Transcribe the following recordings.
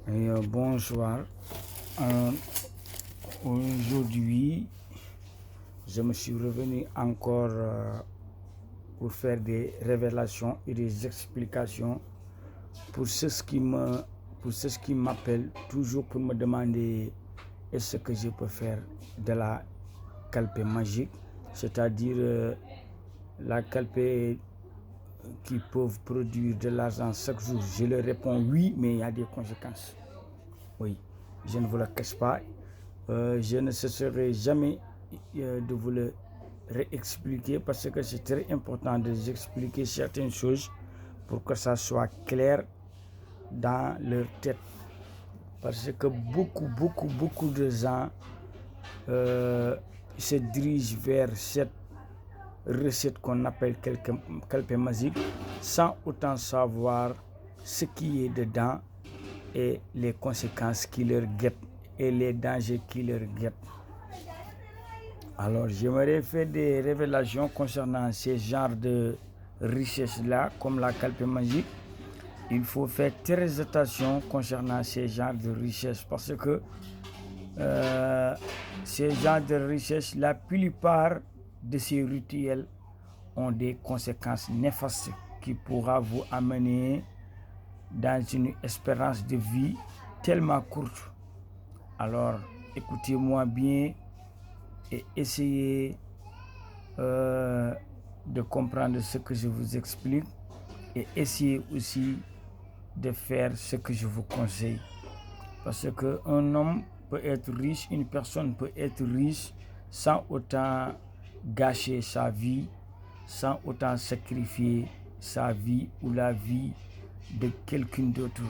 Bonsoir. Euh, Aujourd'hui, je me suis revenu encore pour faire des révélations et des explications pour ceux qui m'appellent toujours pour me demander est-ce que je peux faire de la calpe magique, c'est-à-dire la calpe qui peuvent produire de l'argent chaque jour. Je leur réponds oui, mais il y a des conséquences. Oui, je ne vous le cache pas. Je ne cesserai jamais de vous le réexpliquer parce que c'est très important de vous expliquer certaines choses pour que ça soit clair dans leur tête. Parce que beaucoup de gens se dirigent vers cette recette qu'on appelle calpe magique sans autant savoir ce qui est dedans et les conséquences qui leur guettent et les dangers qui leur guettent. Alors, j'aimerais faire des révélations concernant ces genres de richesses-là, comme la calpe magique. Il faut faire très attention concernant ces genres de richesses parce que ces genres de richesses, la plupart de ces rituels ont des conséquences néfastes qui pourra vous amener dans une espérance de vie tellement courte. Alors, écoutez-moi bien et essayez de comprendre ce que je vous explique et essayez aussi de faire ce que je vous conseille. Parce qu'un homme peut être riche, une personne peut être riche sans autant gâcher sa vie, sans autant sacrifier sa vie ou la vie de quelqu'un d'autre.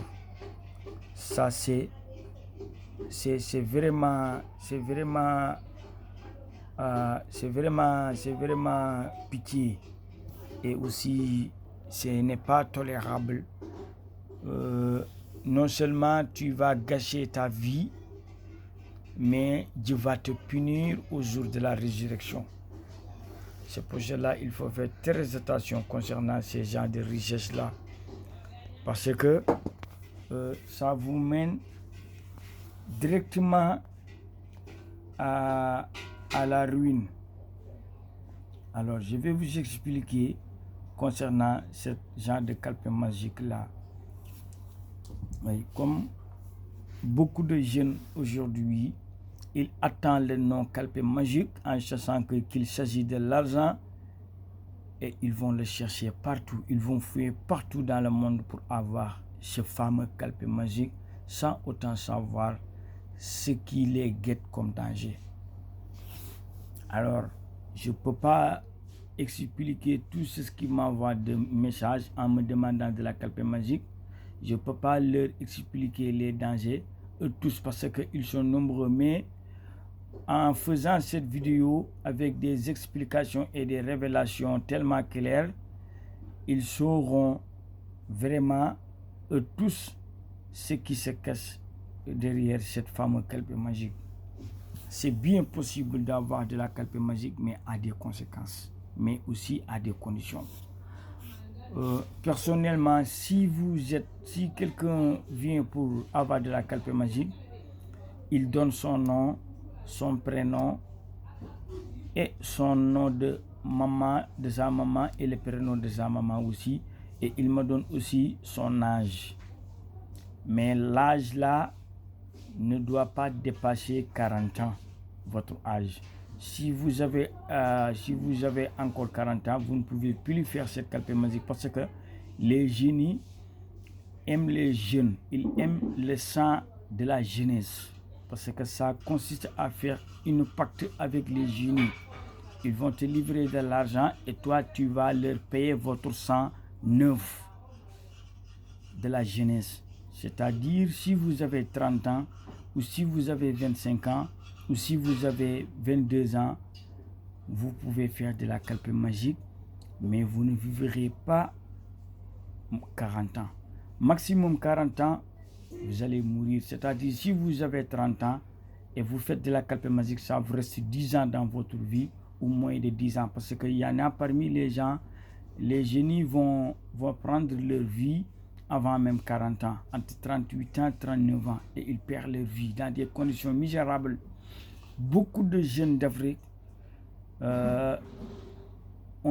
Ça, c'est vraiment pitié. Et aussi, ce n'est pas tolérable. Non seulement tu vas gâcher ta vie, mais Dieu va te punir au jour de la résurrection. C'est pour cela qu'il faut faire très attention concernant ces genres de richesses-là. Parce que ça vous mène directement à la ruine. Alors, je vais vous expliquer concernant ce genre de calpe magique-là. Oui, comme beaucoup de jeunes aujourd'hui, ils attendent le nom calpe magique en sachant qu'il s'agit de l'argent et ils vont le chercher partout. Ils vont fouiller partout dans le monde pour avoir ce fameux calpe magique sans autant savoir ce qui les guette comme danger. Alors, je ne peux pas expliquer tout ce qui m'envoie de messages en me demandant de la calpe magique. Je ne peux pas leur expliquer les dangers, eux tous, parce qu'ils sont nombreux. Mais en faisant cette vidéo avec des explications et des révélations tellement claires, ils sauront vraiment, eux tous, ce qui se cache derrière cette fameuse calpe magique. C'est bien possible d'avoir de la calpe magique, mais à des conséquences, mais aussi à des conditions. Personnellement, si quelqu'un vient pour avoir de la calpe magique, il donne son nom, son prénom et son nom de maman, de sa maman et le prénom de sa maman aussi. Et il me donne aussi son âge. Mais l'âge là ne doit pas dépasser 40 ans, votre âge. Si vous avez encore 40 ans, vous ne pouvez plus faire cette calpe magique parce que les génies aiment les jeunes. Ils aiment le sang de la jeunesse parce que ça consiste à faire une pacte avec les génies. Ils vont te livrer de l'argent et toi, tu vas leur payer votre sang neuf de la jeunesse. C'est-à-dire, si vous avez 30 ans, ou si vous avez 25 ans, ou si vous avez 22 ans, vous pouvez faire de la calpe magique, mais vous ne vivrez pas 40 ans. Maximum 40 ans, vous allez mourir. C'est-à-dire, si vous avez 30 ans et vous faites de la calpe magique, ça vous reste 10 ans dans votre vie, ou moins de 10 ans. Parce qu'il y en a parmi les gens, les génies vont prendre leur vie avant même 40 ans, entre 38 ans et 39 ans, et ils perdent leur vie dans des conditions misérables. Beaucoup de jeunes d'Afrique ont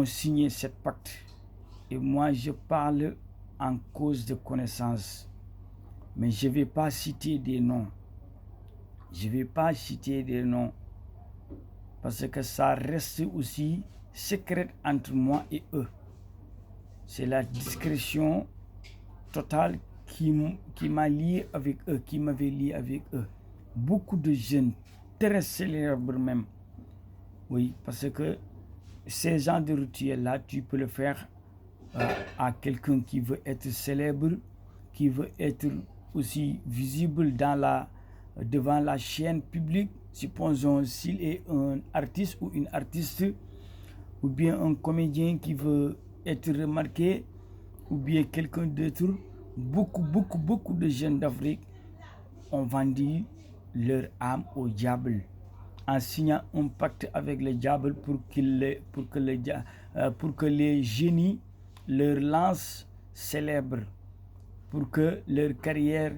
signé cette pacte. Et moi, je parle en cause de connaissance. Mais je ne vais pas citer des noms. Je ne vais pas citer des noms. Parce que ça reste aussi secret entre moi et eux. C'est la discrétion totale qui m'a lié avec eux, qui m'avait lié avec eux. Beaucoup de jeunes, très célèbres même. Oui, parce que ces genres de rituels-là, tu peux le faire à quelqu'un qui veut être célèbre, qui veut être aussi visible devant la chaîne publique. Supposons s'il est un artiste ou une artiste, ou bien un comédien qui veut être remarqué, ou bien quelqu'un d'autre. Beaucoup de jeunes d'Afrique ont vendu leur âme au diable en signant un pacte avec le diable pour que les génies leur lancent célèbres, pour que leur carrière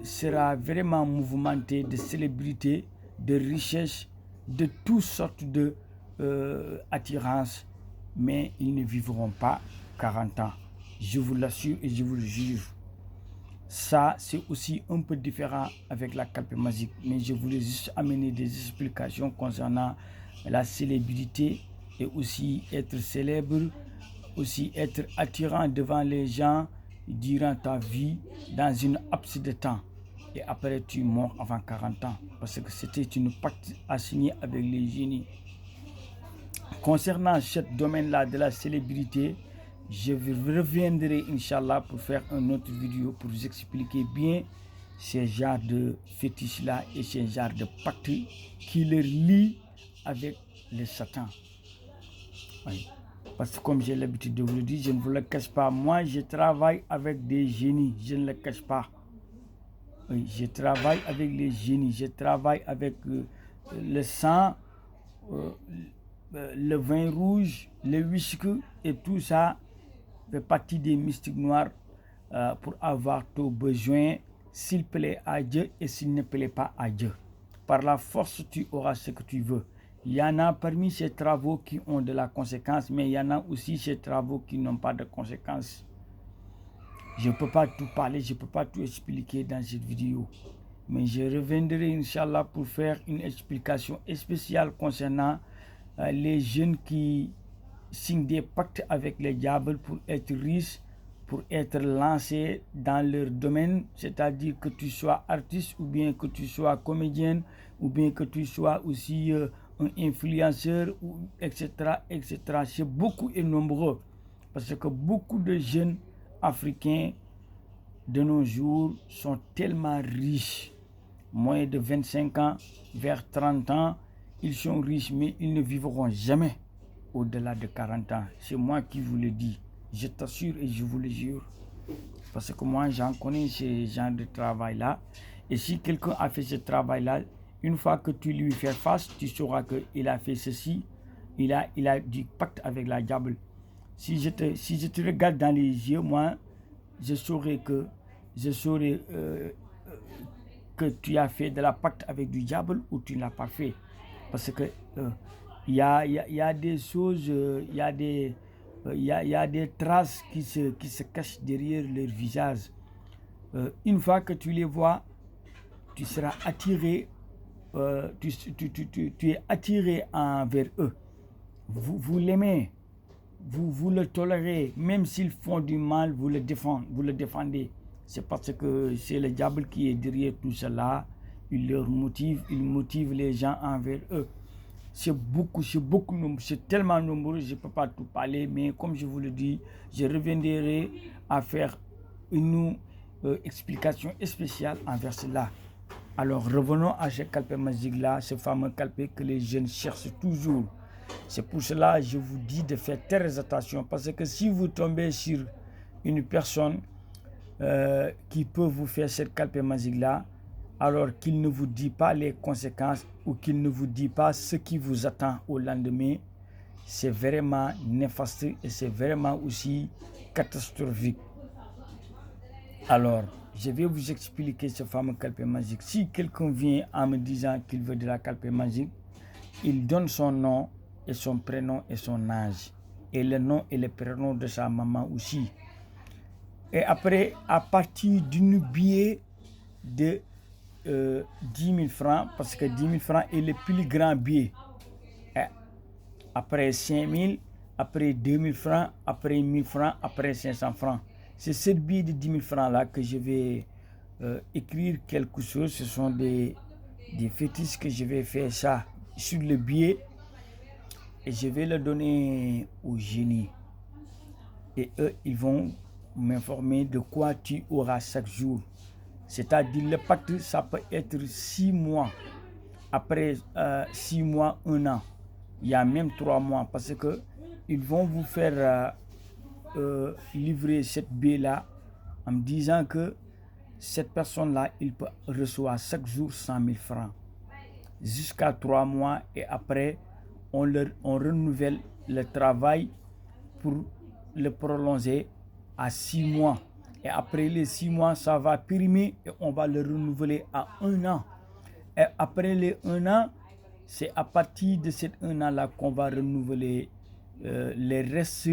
sera vraiment mouvementée de célébrité, de richesse, de toutes sortes de attirances, mais ils ne vivront pas 40 ans. Je vous l'assure et je vous le jure. Ça, c'est aussi un peu différent avec la calpe magique, mais je voulais juste amener des explications concernant la célébrité et aussi être célèbre, aussi être attirant devant les gens durant ta vie dans une absence de temps. Et après, tu mors avant 40 ans, parce que c'était une pacte assignée avec les génies. Concernant ce domaine-là de la célébrité, je reviendrai, Inch'Allah, pour faire une autre vidéo pour vous expliquer bien ces genres de fétiches-là et ces genres de pactes qui les lient avec le Satan. Oui. Parce que comme j'ai l'habitude de vous le dire, je ne vous le cache pas. Moi, je travaille avec des génies, je ne le cache pas. Oui, je travaille avec les génies, je travaille avec le sang, le vin rouge, le whisky et tout ça fait partie des mystiques noirs pour avoir ton besoin s'il plaît à Dieu et s'il ne plaît pas à Dieu. Par la force, tu auras ce que tu veux. Il y en a parmi ces travaux qui ont de la conséquence, mais il y en a aussi ces travaux qui n'ont pas de conséquences. Je ne peux pas tout parler, je ne peux pas tout expliquer dans cette vidéo. Mais je reviendrai, Inch'Allah, pour faire une explication spéciale concernant les jeunes qui signent des pactes avec les diables pour être riches, pour être lancés dans leur domaine, c'est-à-dire que tu sois artiste ou bien que tu sois comédienne ou bien que tu sois aussi un influenceur, etc., etc. C'est beaucoup et nombreux parce que beaucoup de jeunes africains de nos jours sont tellement riches, moins de 25 ans, vers 30 ans, ils sont riches, mais ils ne vivront jamais au-delà de 40 ans. C'est moi qui vous le dis, je t'assure et je vous le jure. Parce que moi, j'en connais ce genre de travail-là. Et si quelqu'un a fait ce travail-là, une fois que tu lui fais face, tu sauras qu'il a fait ceci, il a du pacte avec la diable. Si je te regarde dans les yeux, moi, je saurais que tu as fait de la pacte avec du diable ou tu ne l'as pas fait. Parce que il y a des choses, il y a des traces qui se cachent derrière leur visage. Une fois que tu les vois, tu seras attiré, tu es attiré envers eux. Vous l'aimez, vous le tolérez, même s'ils font du mal, vous le défendez. C'est parce que c'est le diable qui est derrière tout cela. Il motive les gens envers eux. C'est tellement nombreux, je ne peux pas tout parler, mais comme je vous le dis, je reviendrai à faire une explication spéciale envers cela. Alors revenons à ce calpe magique-là, ce fameux calpe que les jeunes cherchent toujours. C'est pour cela que je vous dis de faire très attention, parce que si vous tombez sur une personne qui peut vous faire cette calpe magique-là, alors qu'il ne vous dit pas les conséquences ou qu'il ne vous dit pas ce qui vous attend au lendemain, c'est vraiment néfaste et c'est vraiment aussi catastrophique. Alors, je vais vous expliquer ce fameux calpe magique. Si quelqu'un vient en me disant qu'il veut de la calpe magique, il donne son nom et son prénom et son âge. Et le nom et le prénom de sa maman aussi. Et après, à partir d'une billet de 10 000 francs, parce que 10 000 francs est le plus grand billet. Et après 5 000, après 2 000 francs, après 1 000 francs, après 500 francs. C'est ce billet de 10 000 francs là que je vais écrire quelque chose. Ce sont des fétiches que je vais faire ça sur le billet et je vais le donner au génie. Et eux, ils vont m'informer de quoi tu auras chaque jour. C'est-à-dire le pacte, ça peut être 6 mois. Après 6 mois, 1 an. Il y a même 3 mois parce que ils vont vous faire livrer cette baie-là en me disant que cette personne-là, il peut recevoir chaque jour 100 000 francs. Jusqu'à 3 mois et après, on renouvelle le travail pour le prolonger à 6 mois. Et après les 6 mois, ça va périmer et on va le renouveler à 1 an. Et après les 1 an, c'est à partir de cet 1 an-là qu'on va renouveler les restes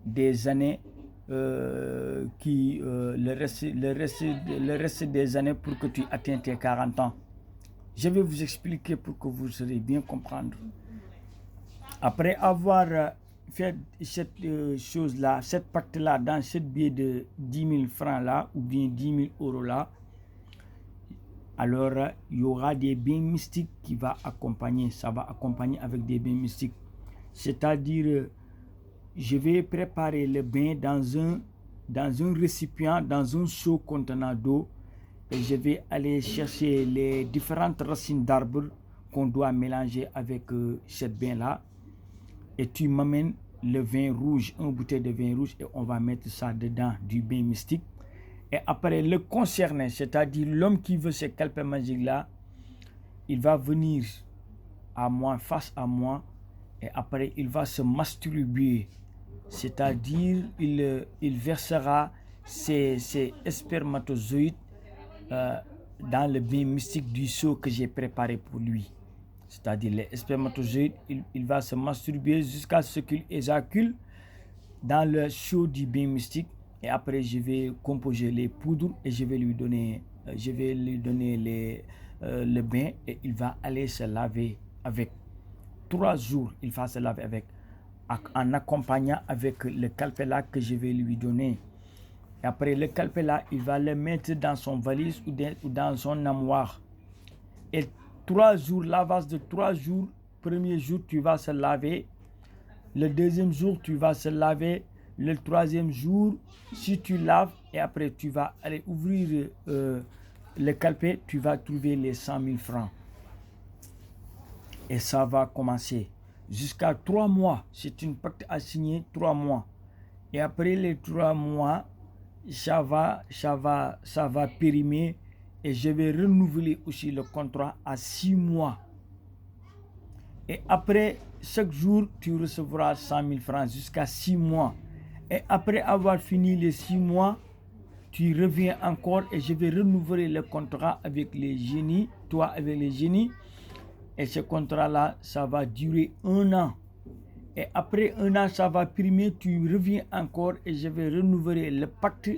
des années, le reste des années pour que tu atteignes tes 40 ans. Je vais vous expliquer pour que vous saurez bien comprendre. Après avoir fait cette chose-là, cette pacte-là, dans cette billet de 10 000 francs-là, ou bien 10 000 euros-là, alors il y aura des bains mystiques qui vont accompagner. Ça va accompagner avec des bains mystiques. C'est-à-dire, je vais préparer le bain dans un récipient, dans un seau contenant d'eau, et je vais aller chercher les différentes racines d'arbres qu'on doit mélanger avec cette bain-là. Et tu m'amènes le vin rouge, une bouteille de vin rouge, et on va mettre ça dedans du bain mystique. Et après, le concerné, c'est-à-dire l'homme qui veut ce calpe magique-là, il va venir à moi, face à moi, et après, il va se masturber. C'est-à-dire, il versera ses spermatozoïdes dans le bain mystique du seau que j'ai préparé pour lui. C'est-à-dire, les spermatozoïdes, il va se masturber jusqu'à ce qu'il éjacule dans le seau du bain mystique. Et après, je vais composer les poudres et je vais lui donner le bain et il va aller se laver avec. 3 jours, il va se laver avec, en accompagnant avec le calpe-là que je vais lui donner. Et après, le calpe-là, il va le mettre dans son valise ou dans son armoire. Et 3 jours, lavage de 3 jours, premier jour, tu vas se laver. Le deuxième jour, tu vas se laver. Le troisième jour, si tu laves, et après tu vas aller ouvrir le calpe, tu vas trouver les 100 000 francs. Et ça va commencer jusqu'à 3 mois. C'est une pacte à signer 3 mois. Et après les 3 mois, ça va périmer. Et je vais renouveler aussi le contrat à 6 mois. Et après, chaque jour, tu recevras 100 000 francs jusqu'à 6 mois. Et après avoir fini les 6 mois, tu reviens encore et je vais renouveler le contrat avec les génies, toi avec les génies. Et ce contrat-là, ça va durer 1 an. Et après 1 an, ça va primer, tu reviens encore et je vais renouveler le pacte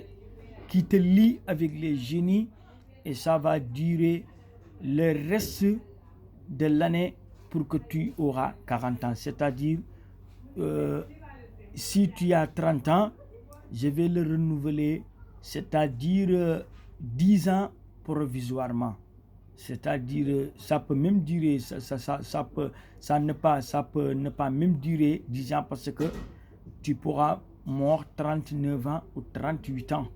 qui te lie avec les génies. Et ça va durer le reste de l'année pour que tu auras 40 ans. C'est-à-dire, si tu as 30 ans, je vais le renouveler, c'est-à-dire 10 ans provisoirement. C'est-à-dire, ça peut même durer, ça peut ne pas même durer 10 ans parce que tu pourras mort 39 ans ou 38 ans.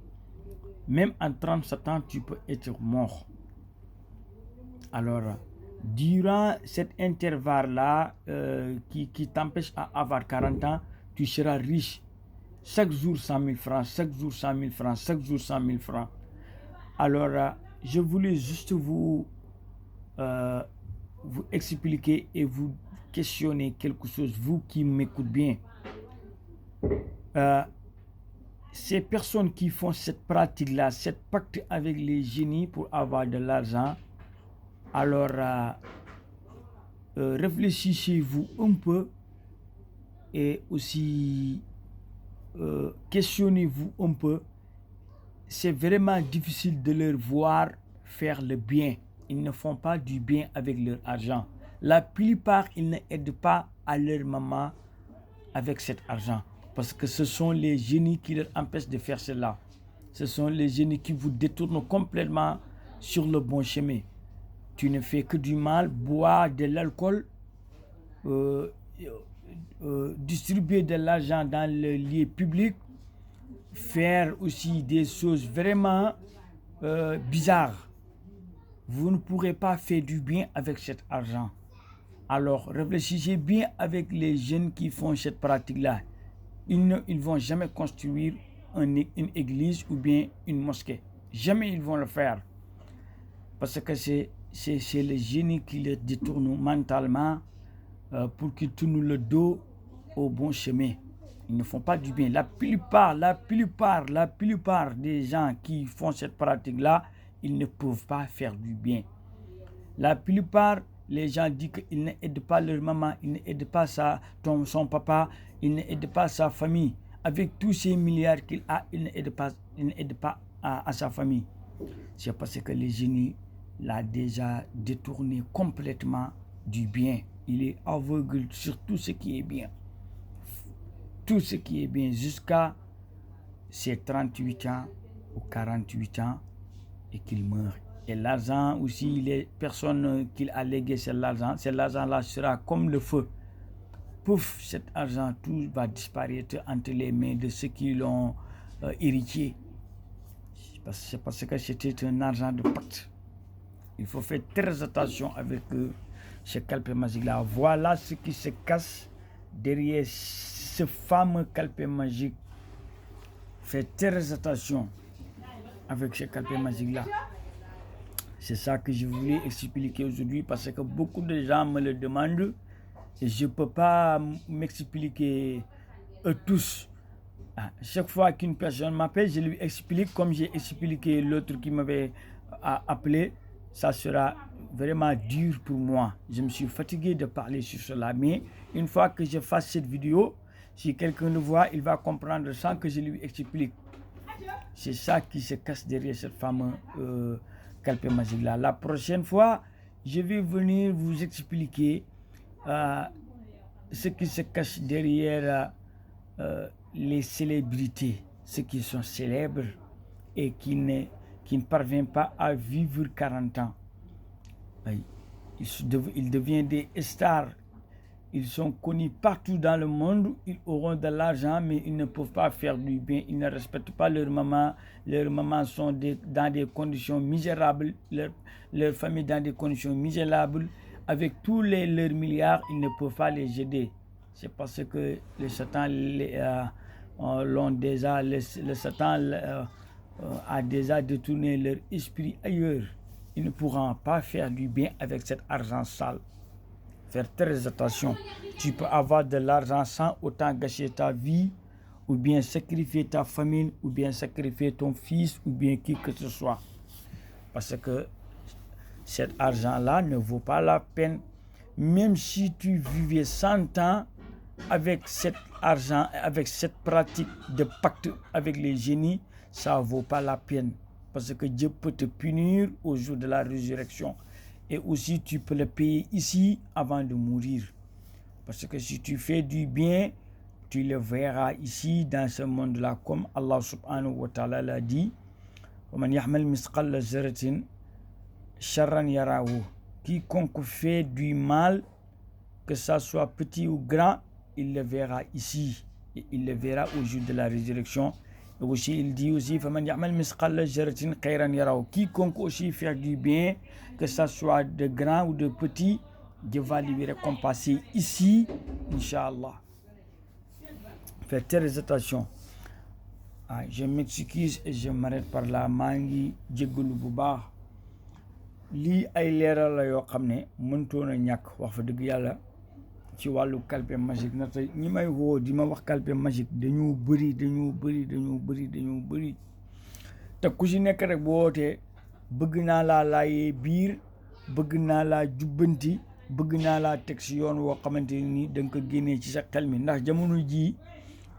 Même en 37 ans, tu peux être mort. Alors, durant cet intervalle-là qui t'empêche à avoir 40 ans, tu seras riche. Chaque jour 100 000 francs, chaque jour 100 000 francs, chaque jour 100 000 francs. Alors, je voulais juste vous expliquer et vous questionner quelque chose, vous qui m'écoutez bien. ces personnes qui font cette pratique-là, cette pacte avec les génies pour avoir de l'argent, alors réfléchissez-vous un peu et aussi questionnez-vous un peu. C'est vraiment difficile de leur voir faire le bien. Ils ne font pas du bien avec leur argent. La plupart, ils ne aident pas à leur maman avec cet argent. Parce que ce sont les génies qui leur empêchent de faire cela. Ce sont les génies qui vous détournent complètement sur le bon chemin. Tu ne fais que du mal, boire de l'alcool, distribuer de l'argent dans le lieu public, faire aussi des choses vraiment bizarres. Vous ne pourrez pas faire du bien avec cet argent. Alors réfléchissez bien avec les jeunes qui font cette pratique-là. Ils ne vont jamais construire une église ou bien une mosquée. Jamais ils vont le faire. Parce que c'est les génies qui les détournent mentalement pour qu'ils tournent le dos au bon chemin. Ils ne font pas du bien. La plupart des gens qui font cette pratique-là, ils ne peuvent pas faire du bien. La plupart, les gens disent qu'ils n'aident pas leur maman, ils n'aident pas son papa, ils n'aident pas sa famille. Avec tous ces milliards qu'il a, ils n'aident pas à sa famille. C'est parce que le génie l'a déjà détourné complètement du bien. Il est aveugle sur tout ce qui est bien. Tout ce qui est bien jusqu'à ses 38 ans ou 48 ans et qu'il meurt. Et l'argent aussi, les personnes qu'il a légué cet argent-là sera comme le feu. Pouf, cet argent, tout va disparaître entre les mains de ceux qui l'ont hérité. C'est parce que c'était un argent de pacte. Il faut faire très attention avec ce calpe magique-là. Voilà ce qui se cache derrière ce fameux calpe magique. Faites très attention avec ce calpe magique-là. C'est ça que je voulais expliquer aujourd'hui parce que beaucoup de gens me le demandent et je ne peux pas m'expliquer tous. Chaque fois qu'une personne m'appelle, je lui explique comme j'ai expliqué l'autre qui m'avait appelé. Ça sera vraiment dur pour moi. Je me suis fatigué de parler sur cela. Mais une fois que je fasse cette vidéo, si quelqu'un le voit, il va comprendre sans que je lui explique. C'est ça qui se cache derrière cette fameuse calpe magique-là. La prochaine fois, je vais venir vous expliquer ce qui se cache derrière les célébrités, ceux qui sont célèbres et qui ne parviennent pas à vivre 40 ans. Ils deviennent des stars. Ils sont connus partout dans le monde. Ils auront de l'argent, mais ils ne peuvent pas faire du bien. Ils ne respectent pas leur maman. Leurs mamans sont dans des conditions misérables. Leur famille dans des conditions misérables. Avec tous leurs milliards, ils ne peuvent pas les aider. C'est parce que le Satan a déjà détourné leur esprit ailleurs. Ils ne pourront pas faire du bien avec cet argent sale. Faire très attention. Tu peux avoir de l'argent sans autant gâcher ta vie, ou bien sacrifier ta famille, ou bien sacrifier ton fils, ou bien qui que ce soit. Parce que cet argent-là ne vaut pas la peine. Même si tu vivais 100 ans avec cet argent, avec cette pratique de pacte avec les génies, ça ne vaut pas la peine. Parce que Dieu peut te punir au jour de la résurrection. Et aussi, tu peux le payer ici avant de mourir. Parce que si tu fais du bien, tu le verras ici dans ce monde-là. Comme Allah subhanahu wa ta'ala l'a dit, وَمَنْ يَحْمَلْ مِثْقَالَ ذَرَّةٍ شَرًّا يَرَهُ. Quiconque fait du mal, que ça soit petit ou grand, il le verra ici. Et il le verra au jour de la résurrection. Et aussi, il dit aussi, فَمَنْ يَعْمَلْ مِثْقَالَ ذَرَّةٍ خَيْرًا يَرَهُ. Quiconque aussi fait du bien, que ça soit de grand ou de petit, Dieu va lui récompenser ici, Inch'Allah. Faites très attention. Je m'excuse et je m'arrête par là. maa ngi jéggalu bu baax. lii ay leeral la yoo xam ne mënutoon a ñàkk wax fa dëgg yàlla ci wàllu calpe magique na te ñi may woo di ma wax calpe magique dañoo bëri te ku si nekk rek boo wootee bëgg naa laa laayee biir bëgg naa laa jubbanti bëgg naa laa teg si yoon woo xamante ni da nga ko génnee ci sa xel mi ndax jamono jii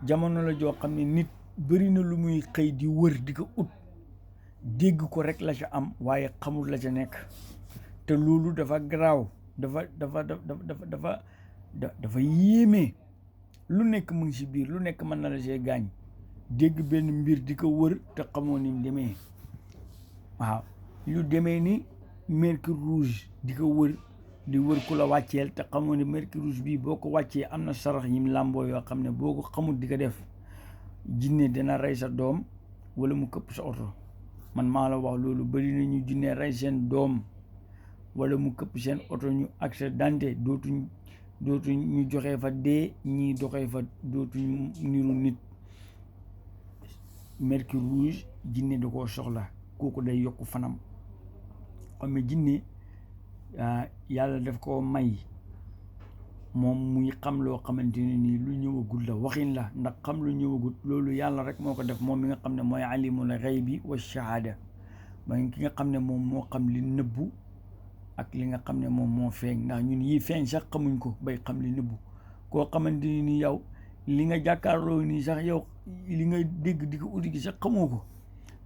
jamono la joo xam ne nit bëri na lu muy xëy di wër di ko ut dégg ko rek la ca am waaye xamul la ca nekk te loolu dafa garaaw dafa yéeme lu nekk mu ngi si biir lu nekk mën na la see gaañ dégg benn mbir di ko wër te xamoo ni mu demee waaw lu demee ni mercure rouge di ko wër di wër ku la wàcceel te xamoo ne mercure rouge bii boo ko wàccee am na sarax yim làmboo yoo xam ne boo ko xamul di ko def jinne dina rey sa doom wala mu këpp sa oto man maa la wax loolu bëri na ñu jinne rey seen doom wala mu këpp seen oto ñu accidenté dootuñ ñu joxee fa dee ñii doxee fa dootuñ niru nit mercure rouge jinne da koo soxla kooku day yokk fanam xam ne jinne yàlla daf ko may moom muy xam loo xamante ne nii lu ñëwagul la waxin la ndax xam lu ñëwagul loolu yàlla rek moo ko def moom mi nga xam ne mooy alimul ghaybi wa shahada mooy ki nga xam ne moom moo xam li nëbbu ak li nga xam ne moom moo feeñ ndax ñun yi feeñ sax xamuñ ko bay xam li nëbbu koo xamante ne nii yow li nga jàkkaarloo nii sax yow li nga dégg di ko uti gi sax xamoo ko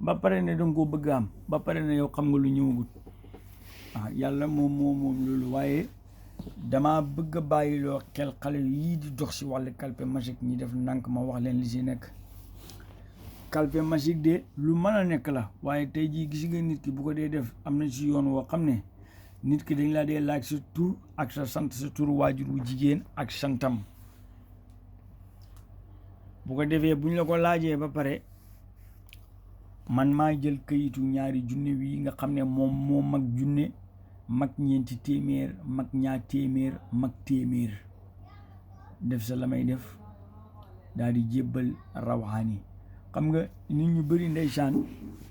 ba pare ne danga koo bëgg am ba pare ne yow xam nga lu ñëwagul yàlla moom loolu waaye dama bëgg a bàyyiloo xel xale yii di dox si wàllu calpe magique ñi def ndànk ma wax leen li si nekk calpe magique de lu mën a nekk la waaye tey jii gis nga nit ki bu ko dee def am na si yoon woo xam ne nit ki dañ laa dee laaj sa tur ak sa sant sa tur waajur wu jigéen ak santam bu ko defee buñ la ko laajee ba pare man maa jël këyitu ñaari junne wi nga xam ne moom moo mag junne mag ñeenti téeméer mag ñaar téeméer mag téeméer def sa la may def daal di jébbal rawaxaan xam nga nit ñu bëri ndeysaan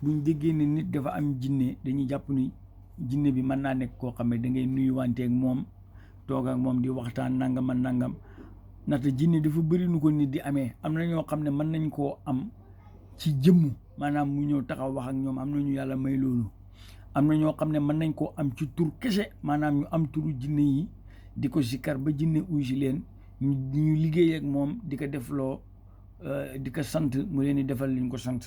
buñ déggee ne nit dafa am jinne dañuy jàpp ni jinne bi mën naa nekk koo xam ne da ngay nuyuwanteeg moom toog ak moom di waxtaan nangam ak nangam ndaxte jinne dafa bëri nu ko nit di amee am na ñoo xam ne mën nañ koo am ci jëmm maanaam mu ñëw taxaw wax ak ñoom am na ñu yàlla may loolu am na ñoo xam ne mën nañ koo am ci tur kese maanaam ñu am turu jinne yi di ko sikkar ba jinne uy si leen ñu liggéey ak moom di ko defloo di ko sant mu leen di defal liñ ko sant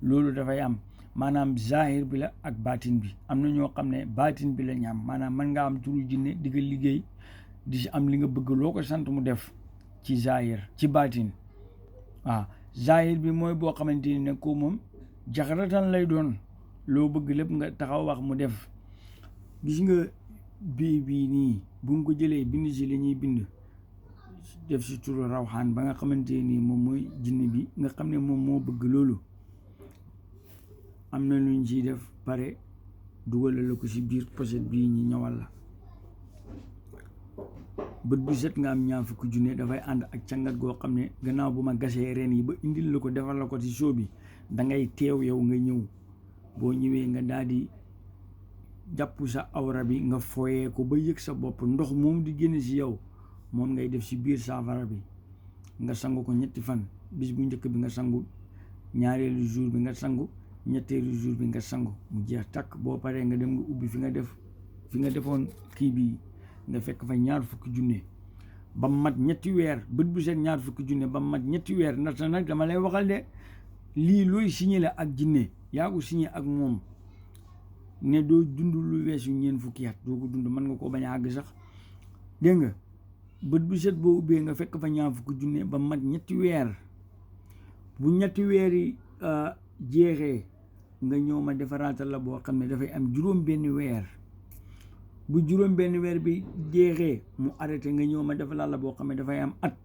loolu dafay am maanaam zahir bi la ak baatin bi am na ñoo xam ne baatin bi la ñu am maanaam mën nga am turu jinne di ko liggéey di si am li nga bëgg loo ko sant mu def ci zahir ci baatin waaw zahir bi mooy boo xamante ni ne ko moom jaxaratan lay doon loo bëgg lépp nga taxaw wax mu def gis nga bii nii bu nga ko jëlee bind si li ñuy bind def si turu rawxaan ba nga xamante nii moom mooy jinne bi nga xam ne moom moo bëgg loolu am na luñ ciy def pare dugal la ko si biir pochette bii ñi ñëwal la bët bu set nga am ñaar fukki junne dafay ànd ak cangat goo xam ne gannaaw bu ma gasee reen yi ba indil la ko defal la ko ci show bi da ngay teew yow nga ñëw boo ñëwee nga daal di jàpp sa awra bi nga foyee ko ba yëg sa bopp ndox moom di génn si yow moom ngay def si biir saafara bi nga sangu ko 3 fan bis bu njëkk bi nga sangu ñaareelu jour bi nga sangu ñetteelu jour bi nga sangu mu jeex takk boo paree nga dem nga ubbi fi nga defoon kii bi nga fekk fa 20 junne ba mat 3 weer bët bu set 20 junne ba mat 3 weer ndax nag dama lay waxal de lii looy signé la ak jinne yaa ko signé ak moom ne doo dund lu weesu 4 fukki at doo ko dund mën nga koo bañ a àgg sax dégg nga bët bu set boo ubbee nga fekk fa 20 junne ba mat 3 weer bu 3 weer yi jeexee nga ñëw ma defaraatal la boo xam ne dafay am 6 weer bu 6 weer bi jeexee mu arrêté nga ñëw ma defalaat la boo xam ne dafay am at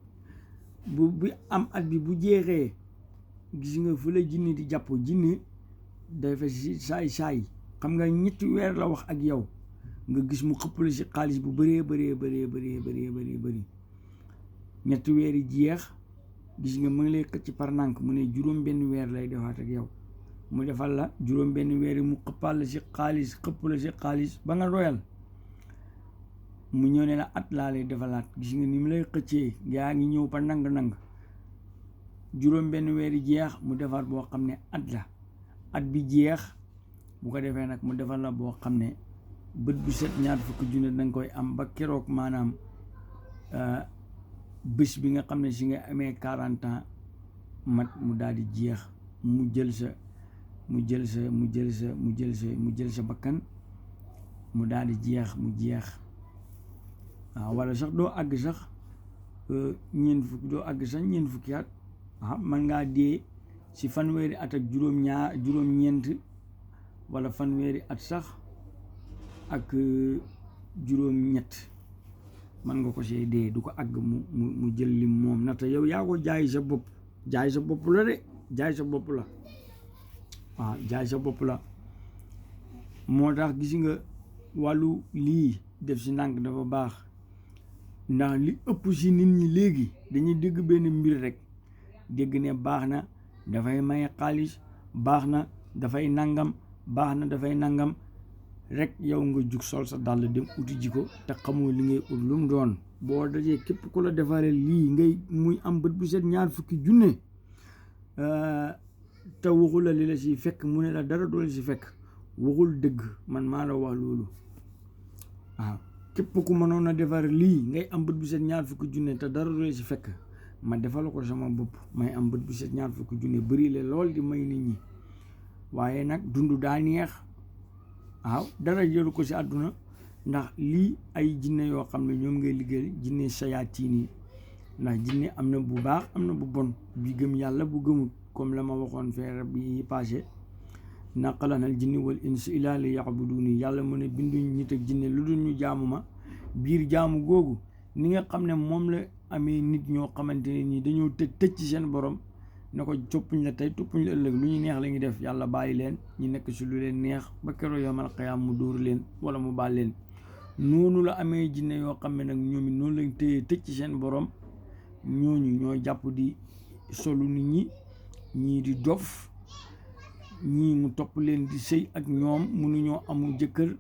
bu am at bi bu jeexee gis nga fu la jinne di jàpp jinne dafa si saay xam nga 3 weer la wax ak yow nga gis mu xëppale si xaalis bu bëree bëri 3 weer yi jeex gis nga mu ngi lay xëcc par nànk mu ne 6 weer lay defaat ak yow mu defal la 6 weer yi mu xëppal la si xaalis xëpp la si xaalis ba nga royal mu ñëw ne la at laa lay defalaat gis nga ni mu lay xëccee yaa ngi ñëw pa nang juróom benn weeri jeex mu defar boo xam ne at la at bi jeex bu ko defee nag mu defal la boo xam ne bët bu set ñaar fukki junne danga koy am ba keroog maanaam bés bi nga xam ne si nga amee 40 ans mat mu daal di jeex mu jël sa bakkan mu daal di jeex mu jeex waaw wala sax doo àgg sax ñeent fukki at man ngaa dee si fanweeri at ak juróom-ñeent wala fanweeri at sax ak juróom-ñett man nga ko see dee du ko àgg mu jël lim moom nata yow yaa ko jaay sa bopp la de jaay sa bopp la waaw jaay sa bopp la moo tax gis nga wàllu lii def si ndànk dafa baax ndax li ëpp si nit ñi léegi dañuy dégg benn mbir rek dégg ne baax na dafay may xaalis baax na dafay nangam rek yow nga jug sol sa dàll dem uti ji ko te xamoo li ngay ut lu mu doon boo dajee képp ku la defaree lii ngay muy am bët bu set ñaar fukki junne te waxul la li la si fekk mu ne la dara doole si fekk waxul dëgg man maa la wax loolu waaw képp ku mënoon a defar lii ngay am bët bu set ñaar fukki junne te dara doole si fekk ma defal ko sama bopp may am bët bu set ñaar fukki junne bëri le lool di may nit ñi waaye nag dund daa neex waaw dara jëlu ko si àdduna ndax lii ay jinne yoo xam ne ñoom ngay liggéey jinne sayaatiin yi ndax jinne am na bu baax am na bu bon bi gëm yàlla bu gëmut comme la ma waxoon feere bi passé naqalanal jinni wal insi illaa li ya'buduni yàlla mu ne binduñ nit ak jinne lu dul ñu jaamu ma biir jaamu googu ni nga xam ne moom la amee nit ñoo xamante ne nii dañoo tëj ci seen borom ne ko toppuñ la tey toppuñ la ëllëg lu ñu neex la ñuy def yàlla bàyyi leen ñu nekk si lu leen neex ba keroog yawmal qiyaam mu dóor leen wala mu baal leen noonu la amee jinne yoo xam ne nag ñoom it noonu lañ tëj ci seen borom ñooñu ñoo jàpp di solu nit ñi ñii di dof ñii mu topp leen di sëy ak ñoom mënuñoo amu jëkkër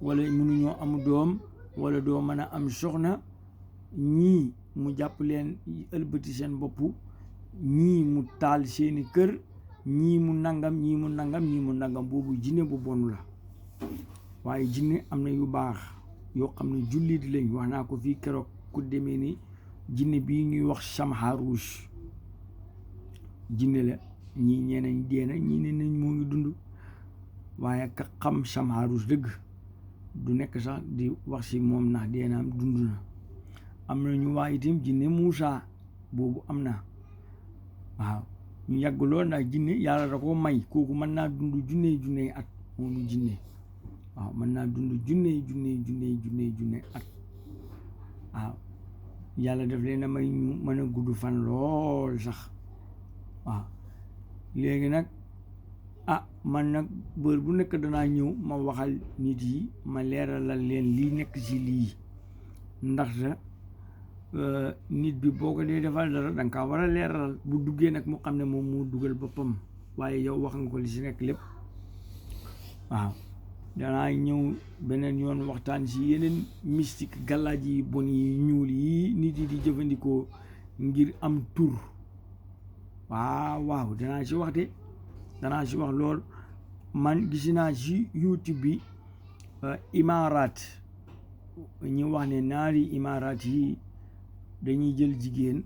wala mënuñoo amu doom wala doo mën a am soxna ñii mu jàpp leen ëlbati seen bopp ñii mu taal seeni kër ñii mu nangam boobu jinne bu bon la waaye jinne am na yu baax yoo xam ne jullit lañ wax naa ko fii keroog ku demee ni jinne bii ñuy wax Samharouche jinne la ñii ñeenañ deena ñii ne nañ moo ngi dund waaye ka xam Samharouche dëgg du nekk sax di wax si moom ndax deenaam dund na am na ñu wax itam jinne Moussa boobu am na waaw ñu yàgg lool ndax jinne yàlla da ko may kooku mën naa dund junne at moomu jinne waaw mën naa dund junne at waaw yàlla def leen a may ñu mën a gudd fan lool sax waaw léegi nag man nag bër bu nekk danaa ñëw ma waxal nit yi ma leeralal leen lii nekk ci lii ndax nit bi boo ko dee defal dara danga kaa war a leeralal bu duggee nag mu xam ne moom moo dugal boppam waaye yow wax nga ko li si nekk lépp waaw danaa ñëw beneen yoon waxtaan si yeneen mystique gàllaaj yi bon yi ñuul yi nit yi di jëfandikoo ngir am tur waaw danaa si wax lool man gis naa si YouTube bi imaaraat ñu wax ne naari imaaraat yi dañuy jël jigéen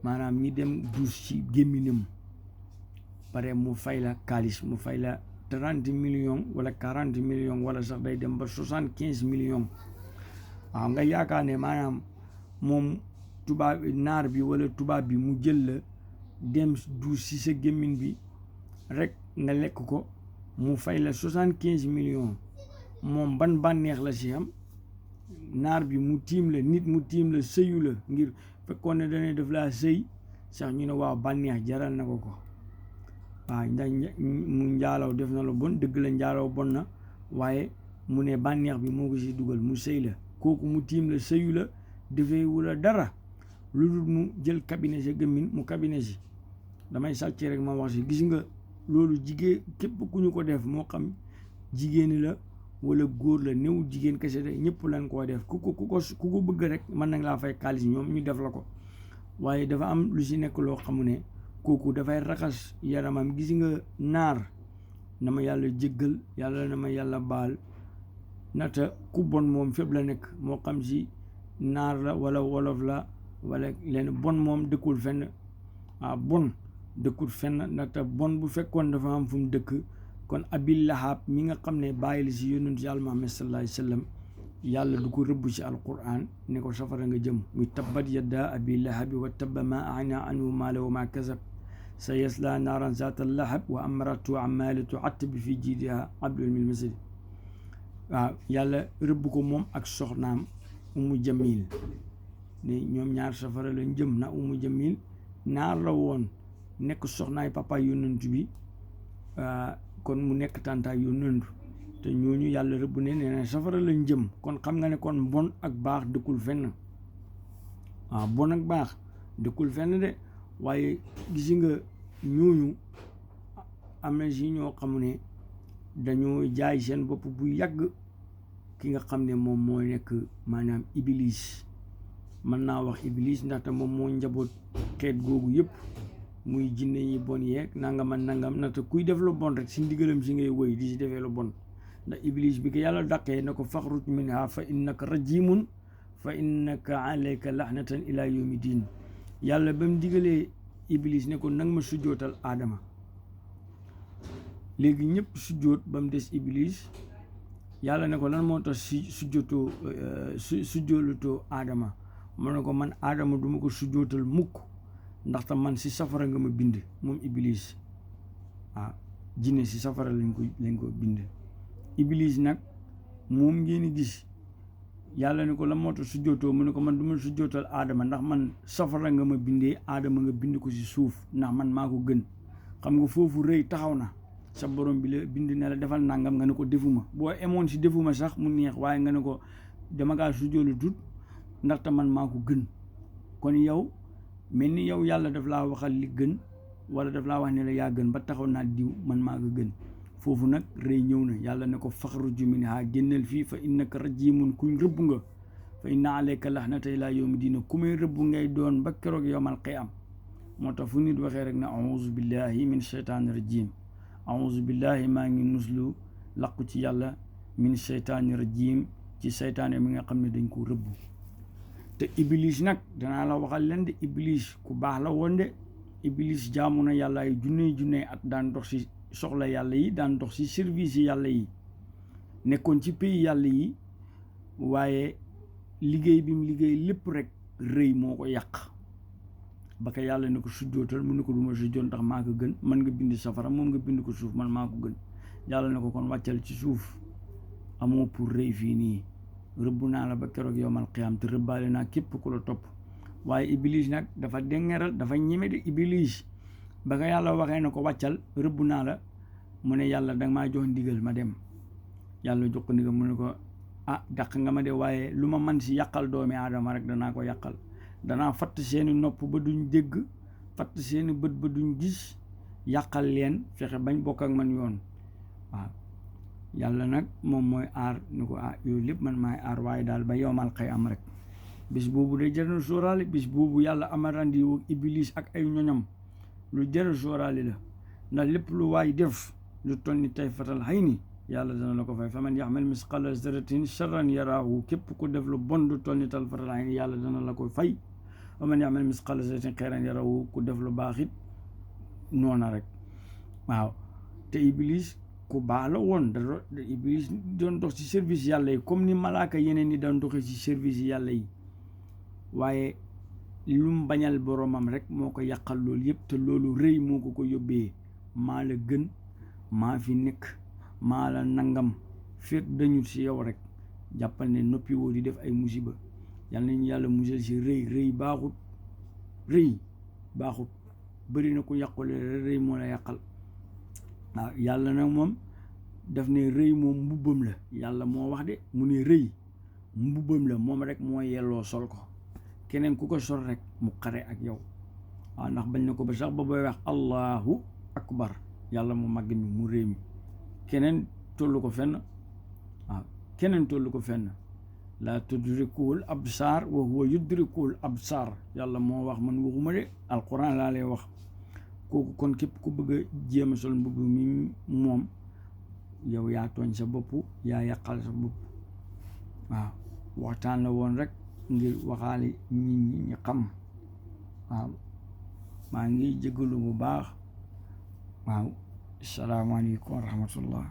maanaam ñi dem duus ci gémminam pare mu fay la xaalis mu fay la 30 millions wala 40 millions wala sax day dem ba 75 millions waaw nga yaakaar ne maanaam moom naar bi wala tubaab bi mu jël la dem duus ci sa gémmin bi rek nga lekk ko mu fay la 75 millions moom ban bànneex la si am naar bi mu tiim la nit mu tiim la sëyu la ngir fekkoon ne dane def laa sëy sax ñu ne waaw bànneex jaral na ko waaw ndax mu njaalaw def na la bon dëgg la njaalaw bon na waaye mu ne bànneex bi moo ko si dugal mu sëy la kooku mu tiim la sëyu la defeewu la dara lu dul mu jël cabinet sa gëmmin mu cabinet si damay sàcc rek ma wax si gis nga loolu jigéen képp ku ñu ko def moo xam jigéeni la wala góor la néew jigéen kese de ñëpp lañ koo def ku ko bëgg rek mën nañ laa fay xaalis ñoom ñu def la ko waaye dafa am lu si nekk loo xamu ne kooku dafay raxas yaramam. gis nga naar na ma yàlla jéggal yàlla na ma yàlla baal nata ku bon moom fépp la nekk moo xam si naar la wala wolof la wala leen bon moom dëkkul fenn bon dëkkul fenn nata bon bu fekkoon dafa am fu mu dëkk kon Abil Lahab mi nga xam ne bàyyi la si yonent yàlla Muhammad sallallahu alayhi wa sallam yàlla du ko rëbb ci alquran ne ko safara nga jëm muy tabbat yadda abi lahabi wa tabba ma agna anhu maalahu wa ma kasab sa yasla naaran zaata lahab wa amratu amalatu atbi fi jiidiha hablum min masad. Yàlla rëbb ko moom ak soxnaam Umu Jamil ne ñoom ñaar safara lañ jëm. na Umu Jamil naar la woon nekk soxnaay papa yonent bi kon mu nekk tàntaay yonent te ñooñu yàlla rëbb ne nee safara lañ jëm. kon xam nga ne kon bon ak baax dëkkul fenn bon ak baax dëkkul fenn de waaye gis nga ñooñu am na si ñoo xam ne dañoo jaay seen bopp bu yàgg ki nga xam ne moom moo nekk maanaam Iblis. mën naa wax Iblis ndaxte moom moo njaboot xeet googu yëpp muy jinne yi bon yeeg nangam ak nangam ndaxte kuy def lu bon rek si ndigalam si ngay wëy di si defee lu bon. ndax Iblis bi ko yàlla dàqee na ko faxruj minha fa innaka rajimun fa innaka alayka lahnatan ila yawmi din. yàlla ba mu digalee Iblis ne ko nang ma sujjootal Adama léegi ñëpp sujjoot ba mu des Iblis. yàlla ne ko lan moo tax si sujjoolutoo Adama mu ne ko man Adama duma ko sujjootal mukk ndaxte man si safara nga ma bind moom Iblis. jinne si safara lañ ko bind. Iblis nag moom ngeen gis yàlla ne ko la moo tax sujjootoo mu ne ko man du ma sujjootal Adama ndax man safara nga ma bindee Adama nga bind ko si suuf ndax man maa ko gën. xam nga foofu rëy taxaw na sa borom bi la bind ne la defal nangam nga ne ko defuma boo emoon si defuma sax mu neex waaye nga ne ko dama kaa sujjoolu tut ndaxte man maa ko gën. kon yow mel ni yow yàlla daf laa waxal li gën wala daf laa wax ne la yaa gën ba taxaw naa diw man maa ko gën. foofu nag rëy ñëw na yàlla ne ko faxruj minha génnal fii fa innaka rajimun kuñ rëbb nga fa inna alayka lahnata ila yawmi diina ku may rëbb ngay doon ba keroog yawmal qiyaam. moo tax fu nit waxee rek na auzu billahi min sheytaani rajim auzu billahi maa ngi muslu laqu ci yàlla min sheytaani rajim ci seytaane mi nga xam ne dañ ko rëbb. te Iblis nag danaa la waxal leen de Iblis ku baax la woon de. Iblis jaamu na yàlla ay junney at daan dox si soxla yàlla yi daan dox si service yi yàlla yi nekkoon ci pays yàlla yi waaye liggéey bi mu liggéey lépp rek rëy moo ko yàq. ba ko yàlla ne ko sujjootal mu ne ko duma sujjoot ndax maa ko gën man nga bind safara moom nga bind ko suuf man maa ko gën. yàlla ne ko kon wàccal ci suuf amoo pour rëy fii nii rëbb naa la ba keroog yawmal qiyaam te rëbbaale naa képp ku la topp. waaye Iblis nag dafa dengeral dafa ñeme de. Iblis ba ko yàlla waxee na ko wàccal rëbb naa la mu ne yàlla danga maa jox ndigal ma dem. yàlla jox ko ndigal mu ne ko dàq nga ma de waaye lu ma man si yàqal doomi aadama rek danaa ko yàqal. danaa fatt seeni nopp ba duñ dégg fatt seeni bët ba duñ gis yàqal leen fexe bañ bokk ak man yoon. yàlla nag moom mooy aar ni ko yooyu lépp man maay aar waaye daal ba yawmal qiyaam rek. bis boobu day jar na sóoraale bis boobu yàlla amarandi wu Iblis ak ay ñoñam lu jar a sóoraale la ndax lépp lu waay def lu toll ni tay fatal xëy ni yàlla dana la ko fay. fa man yaxmal misqala zarratin charran yaraahu képp ku def lu bon lu toll ni tay fatal xëy ni yàlla dana la ko fay. fa man yaxmal misqala zarratin xayran yaraahu ku def lu baax it noona rek. te Iblis ku baax la woon da Iblis doon dox ci service yàlla yi comme ni malaaka yeneen ni doon doxee ci service yàlla yi. waaye lu mu bañal boromam rek moo ko yàqal loolu yëpp te loolu rëy moo ko yóbbee. maa la gën maa fi nekk maa la nangam fekk dañu si yow rek jàppal ne noppi woo di def ay musiba. yal nañu yàlla musal si rëy baaxut. rëy baaxut bëri na ku yàqule rëy moo la yàqal. yàlla nag moom daf ne rëy moom mbubbam la. yàlla moo wax de mu ne rëy mbubbam la moom rek moo yelloo sol ko. keneen ku ko sol rek mu xare ak yow. ndax bañ na ko ba sax ba booy wax allahu akbar yàlla mu màgg mi mu réy mi keneen tollu ko fenn. keneen tollu ko fenn laa tudrikuhul absaar wa huwa yudrikuhul absaar yàlla moo wax man waxuma de alquran laa lay wax kooku kon képp ku bëgg a jéem a sol mbubb mi moom yow yaa tooñ sa bopp yaa yàqal sa bopp waaw waxtaan la woon rek ngir waxaale nit ñi ñu xam waaw maa ngi jégalu bu baax waaw asalaamaaleykum wa rahmatullah